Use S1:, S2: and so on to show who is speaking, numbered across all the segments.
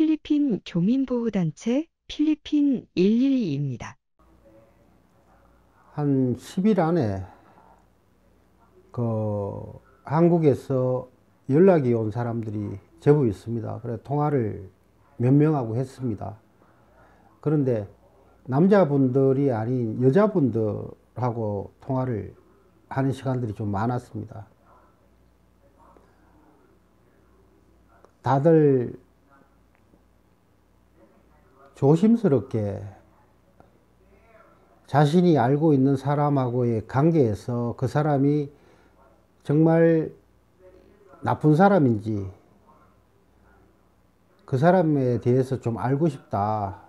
S1: 필리핀 교민보호단체 필리핀 112입니다.
S2: 한 10일 안에 한국에서 연락이 온 사람들이 제법 있습니다. 그래서 통화를 몇 명하고 했습니다. 그런데 남자분들이 아닌 여자분들하고 통화를 하는 시간들이 좀 많았습니다. 다들 조심스럽게 자신이 알고 있는 사람하고의 관계에서 그 사람이 정말 나쁜 사람인지 그 사람에 대해서 좀 알고 싶다.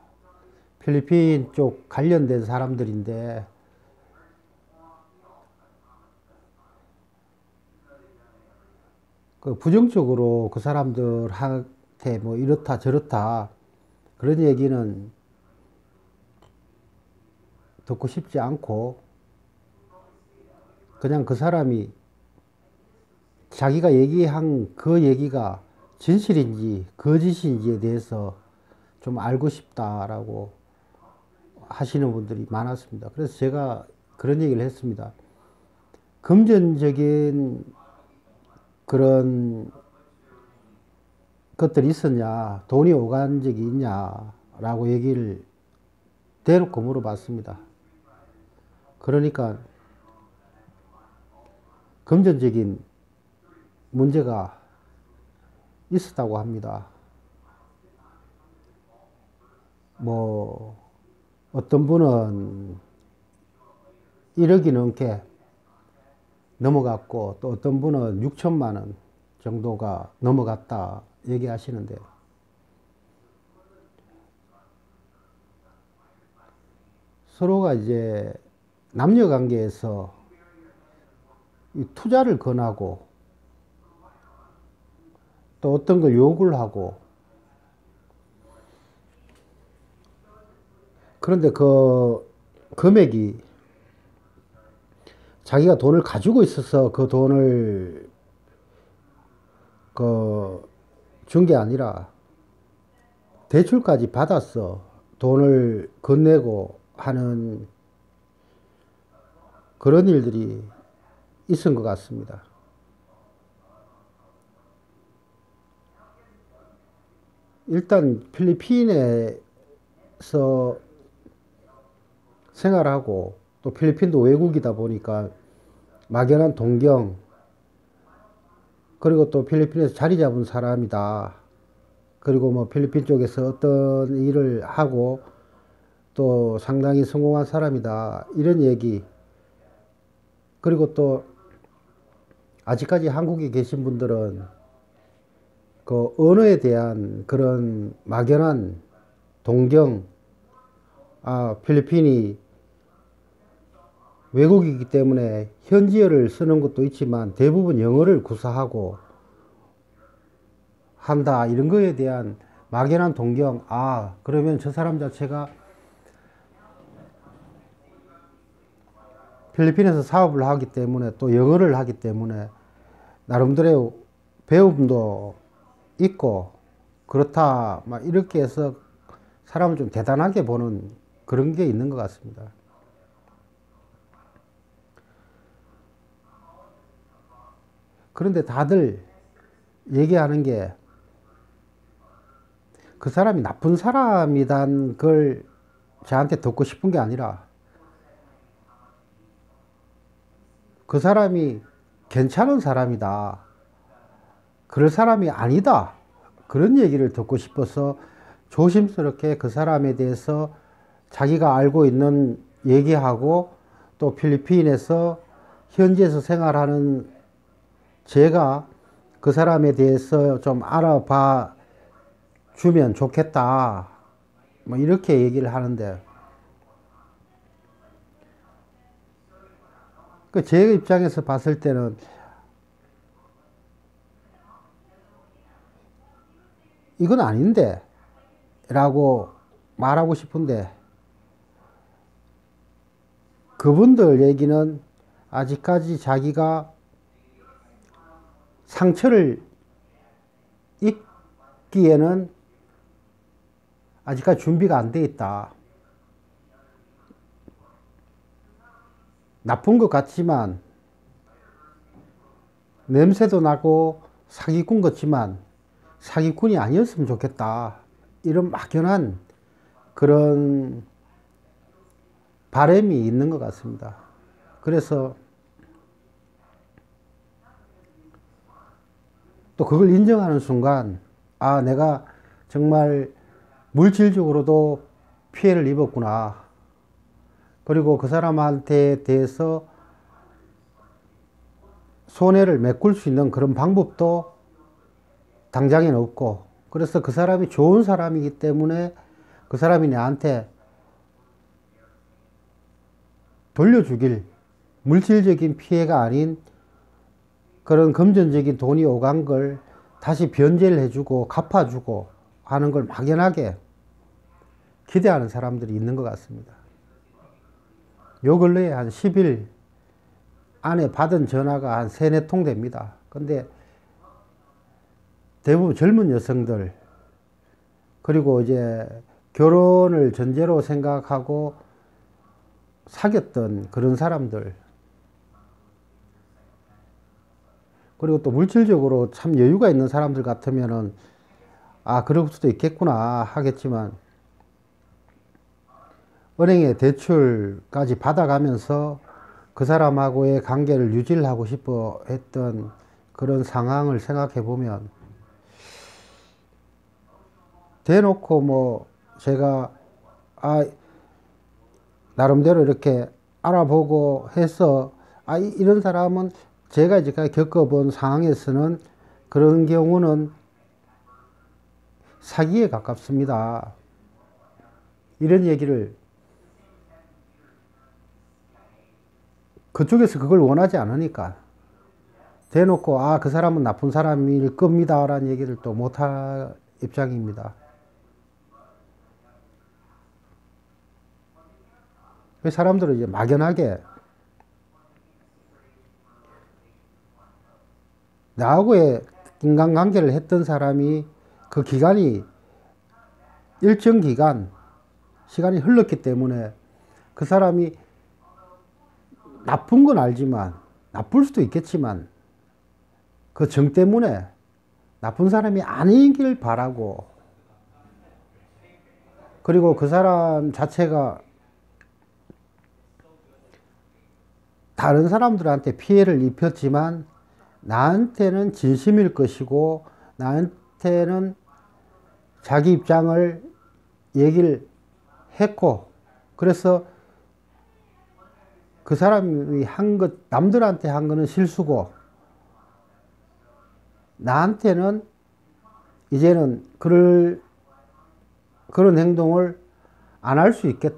S2: 필리핀 쪽 관련된 사람들인데 부정적으로 그 사람들한테 뭐 이렇다 저렇다 그런 얘기는 듣고 싶지 않고 그냥 그 사람이 자기가 얘기한 그 얘기가 진실인지 거짓인지에 대해서 좀 알고 싶다라고 하시는 분들이 많았습니다. 그래서 제가 그런 얘기를 했습니다. 금전적인 그런 것들이 있었냐, 돈이 오간 적이 있냐라고 얘기를 대놓고 물어봤습니다. 그러니까 금전적인 문제가 있었다고 합니다. 뭐 어떤 분은 1억이 넘게 넘어갔고 또 어떤 분은 6천만 원 정도가 넘어갔다 얘기하시는데 서로가 이제 남녀 관계에서 이 투자를 권하고 또 어떤 걸 요구를 하고 그런데 그 금액이 자기가 돈을 가지고 있어서 그 돈을 준 게 아니라 대출까지 받았어 돈을 건네고 하는 그런 일들이 있은 것 같습니다. 일단 필리핀에서 생활하고 또 필리핀도 외국이다 보니까 막연한 동경 그리고 또 필리핀에서 자리 잡은 사람이다. 그리고 뭐 필리핀 쪽에서 어떤 일을 하고 또 상당히 성공한 사람이다. 이런 얘기. 그리고 또 아직까지 한국에 계신 분들은 그 언어에 대한 그런 막연한 동경, 필리핀이 외국이기 때문에 현지어를 쓰는 것도 있지만 대부분 영어를 구사하고 한다. 이런 거에 대한 막연한 동경, 그러면 저 사람 자체가 필리핀에서 사업을 하기 때문에 또 영어를 하기 때문에 나름대로 배움도 있고 그렇다. 막 이렇게 해서 사람을 좀 대단하게 보는 그런 게 있는 것 같습니다. 그런데 다들 얘기하는 게 그 사람이 나쁜 사람이란 걸 저한테 듣고 싶은 게 아니라 그 사람이 괜찮은 사람이다. 그럴 사람이 아니다. 그런 얘기를 듣고 싶어서 조심스럽게 그 사람에 대해서 자기가 알고 있는 얘기하고 또 필리핀에서 현지에서 생활하는 제가 그 사람에 대해서 좀 알아봐 주면 좋겠다. 뭐 이렇게 얘기를 하는데 제 입장에서 봤을 때는 이건 아닌데 라고 말하고 싶은데 그분들 얘기는 아직까지 자기가 상처를 입기에는 아직까지 준비가 안 돼 있다. 나쁜 것 같지만 냄새도 나고 사기꾼 같지만 사기꾼이 아니었으면 좋겠다. 이런 막연한 그런 바람이 있는 것 같습니다. 그래서 또 그걸 인정하는 순간, 아, 내가 정말 물질적으로도 피해를 입었구나. 그리고 그 사람한테 대해서 손해를 메꿀 수 있는 그런 방법도 당장엔 없고, 그래서 그 사람이 좋은 사람이기 때문에 그 사람이 나한테 돌려주길, 물질적인 피해가 아닌 그런 금전적인 돈이 오간 걸 다시 변제를 해주고 갚아주고 하는 걸 막연하게 기대하는 사람들이 있는 것 같습니다. 요 근래에 한 10일 안에 받은 전화가 한 3, 4통 됩니다. 근데 대부분 젊은 여성들, 그리고 이제 결혼을 전제로 생각하고 사귀었던 그런 사람들, 그리고 또 물질적으로 참 여유가 있는 사람들 같으면은 아, 그럴 수도 있겠구나 하겠지만, 은행에 대출까지 받아가면서 그 사람하고의 관계를 유지를 하고 싶어 했던 그런 상황을 생각해 보면, 대놓고 뭐 제가 나름대로 이렇게 알아보고 해서 이런 사람은 제가 이제까지 겪어본 상황에서는 그런 경우는 사기에 가깝습니다. 이런 얘기를 그쪽에서 그걸 원하지 않으니까 대놓고 그 사람은 나쁜 사람일 겁니다 라는 얘기를 또 못할 입장입니다. 사람들은 이제 막연하게 나하고의 인간관계를 했던 사람이 그 기간이 일정 기간 시간이 흘렀기 때문에 그 사람이 나쁜 건 알지만, 나쁠 수도 있겠지만 그 정 때문에 나쁜 사람이 아니길 바라고, 그리고 그 사람 자체가 다른 사람들한테 피해를 입혔지만 나한테는 진심일 것이고 나한테는 자기 입장을 얘기를 했고, 그래서 그 사람이 한 것, 남들한테 한 거는 실수고 나한테는 이제는 그런 행동을 안 하게끔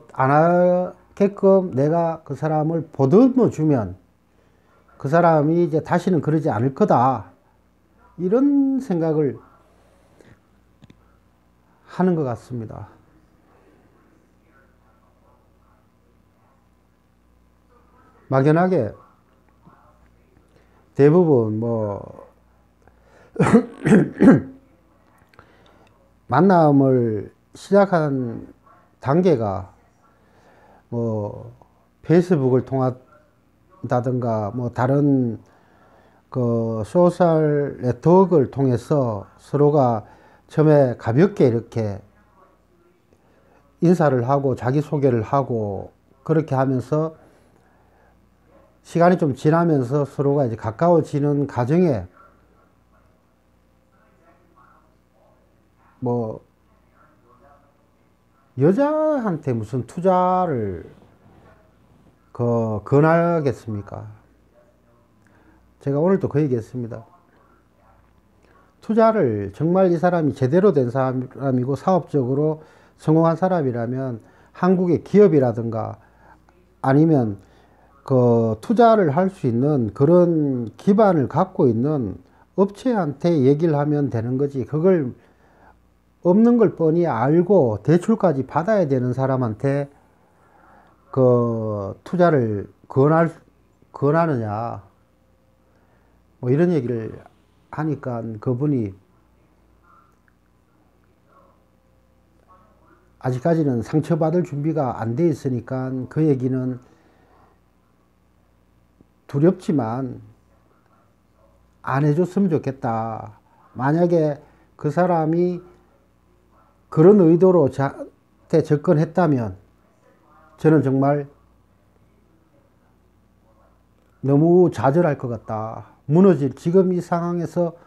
S2: 내가 그 사람을 보듬어 주면 그 사람이 이제 다시는 그러지 않을 거다. 이런 생각을 하는 것 같습니다. 막연하게 대부분 만남을 시작한 단계가 페이스북을 통한다든가 다른 그 소셜 네트워크를 통해서 서로가 처음에 가볍게 이렇게 인사를 하고 자기소개를 하고 그렇게 하면서 시간이 좀 지나면서 서로가 이제 가까워지는 과정에 여자한테 무슨 투자를 권하겠습니까? 제가 오늘도 그 얘기 했습니다. 투자를 정말 이 사람이 제대로 된 사람이고 사업적으로 성공한 사람이라면 한국의 기업이라든가 아니면 그 투자를 할 수 있는 그런 기반을 갖고 있는 업체한테 얘기를 하면 되는 거지. 그걸 없는 걸 뻔히 알고 대출까지 받아야 되는 사람한테 그 투자를 권하느냐. 이런 얘기를 하니까 그분이 아직까지는 상처받을 준비가 안 돼 있으니까 그 얘기는 두렵지만 안 해줬으면 좋겠다. 만약에 그 사람이 그런 의도로 저한테 접근했다면 저는 정말 너무 좌절할 것 같다. 지금 이 상황에서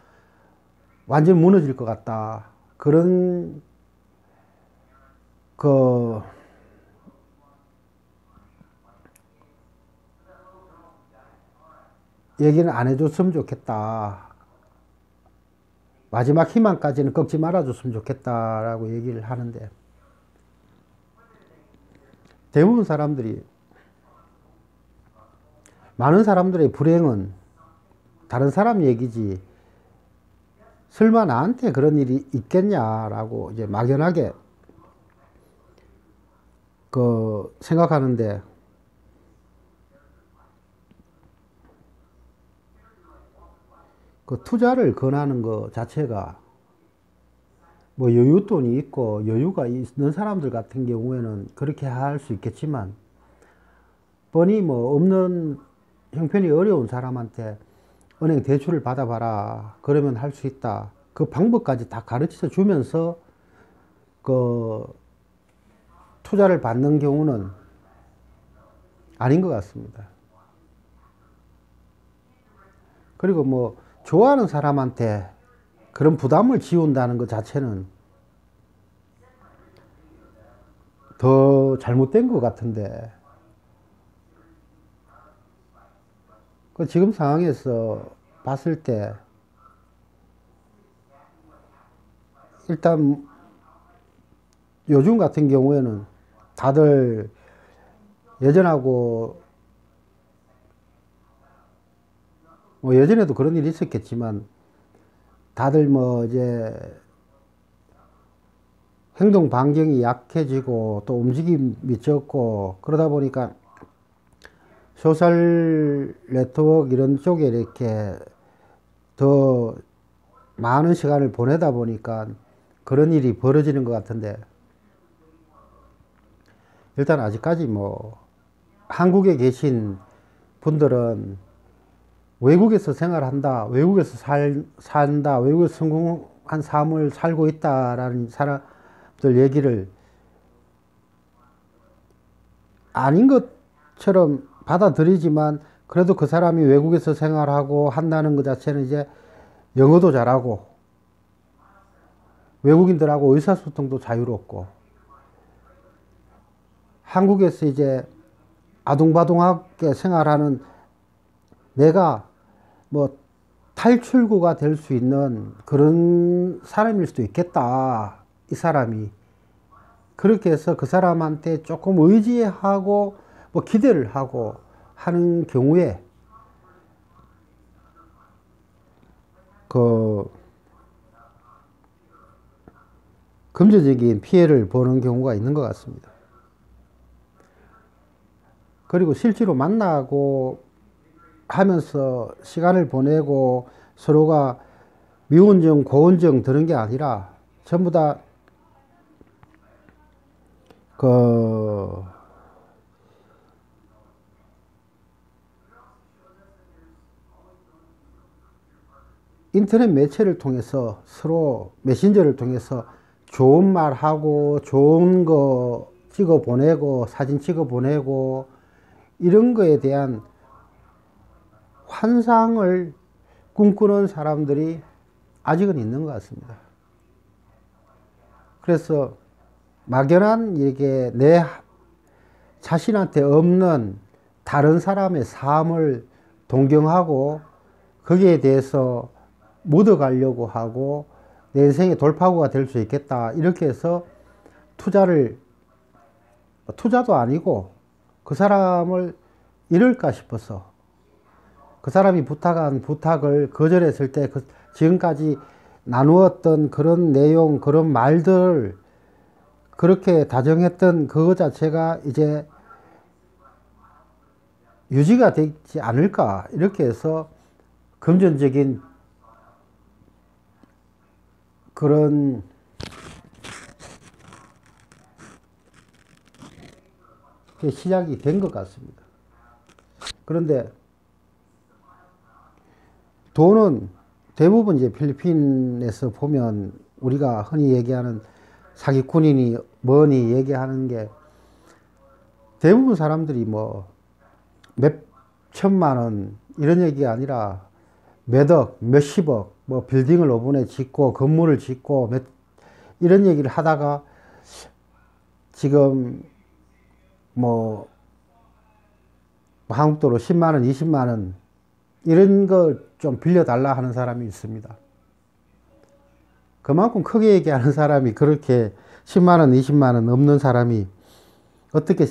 S2: 완전 무너질 것 같다. 그런 얘기는 안 해줬으면 좋겠다. 마지막 희망까지는 꺾지 말아줬으면 좋겠다라고 얘기를 하는데, 대부분 사람들이, 많은 사람들의 불행은 다른 사람 얘기지 설마 나한테 그런 일이 있겠냐라고 이제 막연하게 생각하는데, 그 투자를 권하는 것 자체가 뭐 여윳돈이 있고 여유가 있는 사람들 같은 경우에는 그렇게 할 수 있겠지만, 뻔히 뭐 없는 형편이 어려운 사람한테 은행 대출을 받아봐라 그러면 할 수 있다, 그 방법까지 다 가르쳐 주면서 투자를 받는 경우는 아닌 것 같습니다. 그리고 뭐 좋아하는 사람한테 그런 부담을 지운다는 것 자체는 더 잘못된 것 같은데, 지금 상황에서 봤을 때 일단 요즘 같은 경우에는 다들 예전하고 뭐 예전에도 그런 일이 있었겠지만 다들 뭐 이제 행동 반경이 약해지고 또 움직임이 적고 그러다 보니까 소셜 네트워크 이런 쪽에 이렇게 더 많은 시간을 보내다 보니까 그런 일이 벌어지는 것 같은데, 일단 아직까지 뭐 한국에 계신 분들은 외국에서 생활한다, 외국에서 산다, 외국에서 성공한 삶을 살고 있다라는 사람들 얘기를 아닌 것처럼 받아들이지만, 그래도 그 사람이 외국에서 생활하고 한다는 것 자체는 이제 영어도 잘하고 외국인들하고 의사소통도 자유롭고, 한국에서 이제 아둥바둥하게 생활하는 내가 뭐 탈출구가 될 수 있는 그런 사람일 수도 있겠다, 이 사람이. 그렇게 해서 그 사람한테 조금 의지하고 뭐 기대를 하고 하는 경우에 금전적인 피해를 보는 경우가 있는 것 같습니다. 그리고 실제로 만나고 하면서 시간을 보내고 서로가 미운정, 고운정 드는 게 아니라 전부 다 인터넷 매체를 통해서 서로 메신저를 통해서 좋은 말 하고 좋은 거 찍어 보내고 사진 찍어 보내고 이런 거에 대한 환상을 꿈꾸는 사람들이 아직은 있는 것 같습니다. 그래서 막연한 이게 내 자신한테 없는 다른 사람의 삶을 동경하고 거기에 대해서 묻어가려고 하고 내 인생의 돌파구가 될 수 있겠다, 이렇게 해서 투자도 아니고 그 사람을 잃을까 싶어서 그 사람이 부탁한 부탁을 거절했을 때 지금까지 나누었던 그런 내용, 그런 말들, 그렇게 다정했던 그거 자체가 이제 유지가 되지 않을까, 이렇게 해서 금전적인 그런 그게 시작이 된 것 같습니다. 그런데 돈은 대부분 이제 필리핀에서 보면 우리가 흔히 얘기하는 사기꾼이니 뭐니 얘기하는 게 대부분 사람들이 뭐 몇 천만 원 이런 얘기가 아니라 몇억, 몇십억, 뭐 빌딩을 5분에 짓고 건물을 짓고 이런 얘기를 하다가 지금 뭐 한국도로 10만 원, 20만 원 이런 걸 좀 빌려달라 하는 사람이 있습니다. 그만큼 크게 얘기하는 사람이 그렇게 10만 원, 20만 원 없는 사람이 어떻게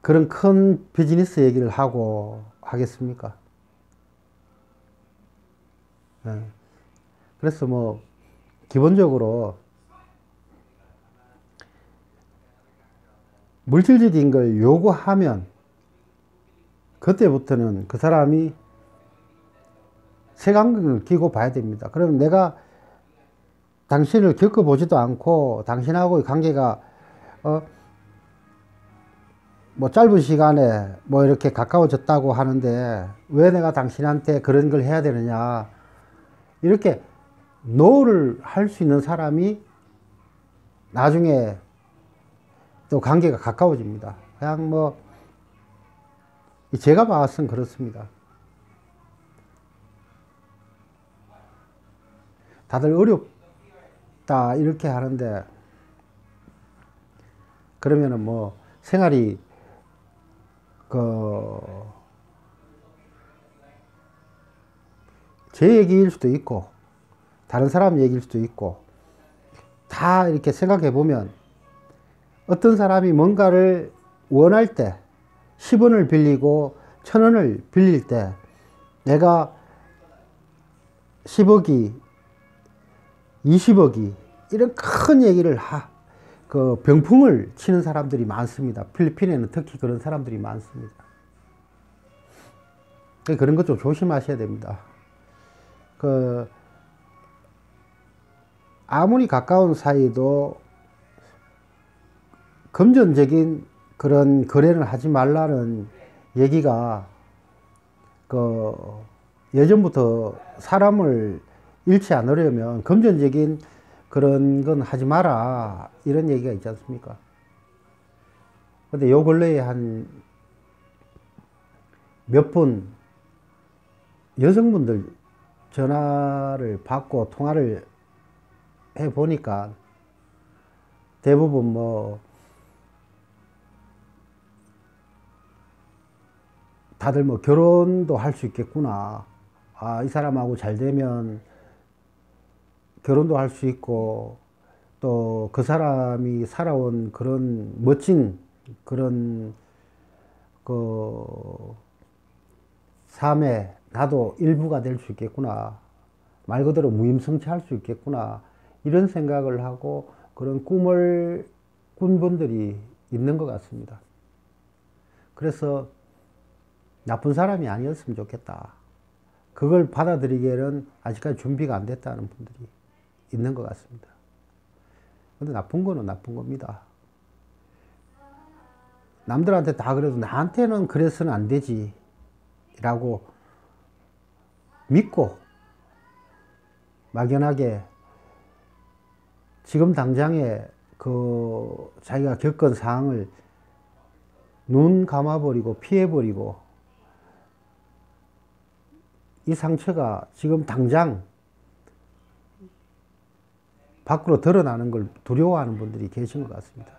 S2: 그런 큰 비즈니스 얘기를 하고 하겠습니까? 네. 그래서 뭐 기본적으로 물질적인 걸 요구하면 그때부터는 그 사람이 색안경을 끼고 봐야 됩니다. 그러면 내가 당신을 겪어보지도 않고 당신하고의 관계가 뭐 짧은 시간에 뭐 이렇게 가까워졌다고 하는데 왜 내가 당신한테 그런 걸 해야 되느냐, 이렇게 노를 할 수 있는 사람이 나중에 또 관계가 가까워집니다. 그냥 뭐 제가 봐서는 그렇습니다. 다들 어렵다 이렇게 하는데 그러면은 뭐 생활이 제 얘기일 수도 있고 다른 사람 얘기일 수도 있고 다 이렇게 생각해 보면 어떤 사람이 뭔가를 원할 때 10원을 빌리고 1000원을 빌릴 때 내가 10억이 20억이 이런 큰 얘기를 병풍을 치는 사람들이 많습니다. 필리핀에는 특히 그런 사람들이 많습니다. 그런 것 좀 조심하셔야 됩니다. 아무리 가까운 사이도 금전적인 그런 거래를 하지 말라는 얘기가 예전부터 사람을 잃지 않으려면 금전적인 그런 건 하지 마라 이런 얘기가 있지 않습니까? 근데 요 근래에 한 몇 분 여성분들 전화를 받고 통화를 해 보니까 대부분 뭐 다들 뭐 결혼도 할 수 있겠구나, 이 사람하고 잘 되면 결혼도 할 수 있고 또 그 사람이 살아온 그런 멋진 그런 삶에 나도 일부가 될 수 있겠구나, 말 그대로 무임승차할 수 있겠구나 이런 생각을 하고 그런 꿈을 꾼 분들이 있는 것 같습니다. 그래서 나쁜 사람이 아니었으면 좋겠다, 그걸 받아들이기에는 아직까지 준비가 안 됐다는 분들이 있는 것 같습니다. 근데 나쁜 거는 나쁜 겁니다. 남들한테 다 그래도 나한테는 그래서는 안 되지 라고 믿고 막연하게 지금 당장에 자기가 겪은 상황을 눈 감아버리고 피해버리고 이 상처가 지금 당장 밖으로 드러나는 걸 두려워하는 분들이 계신 것 같습니다.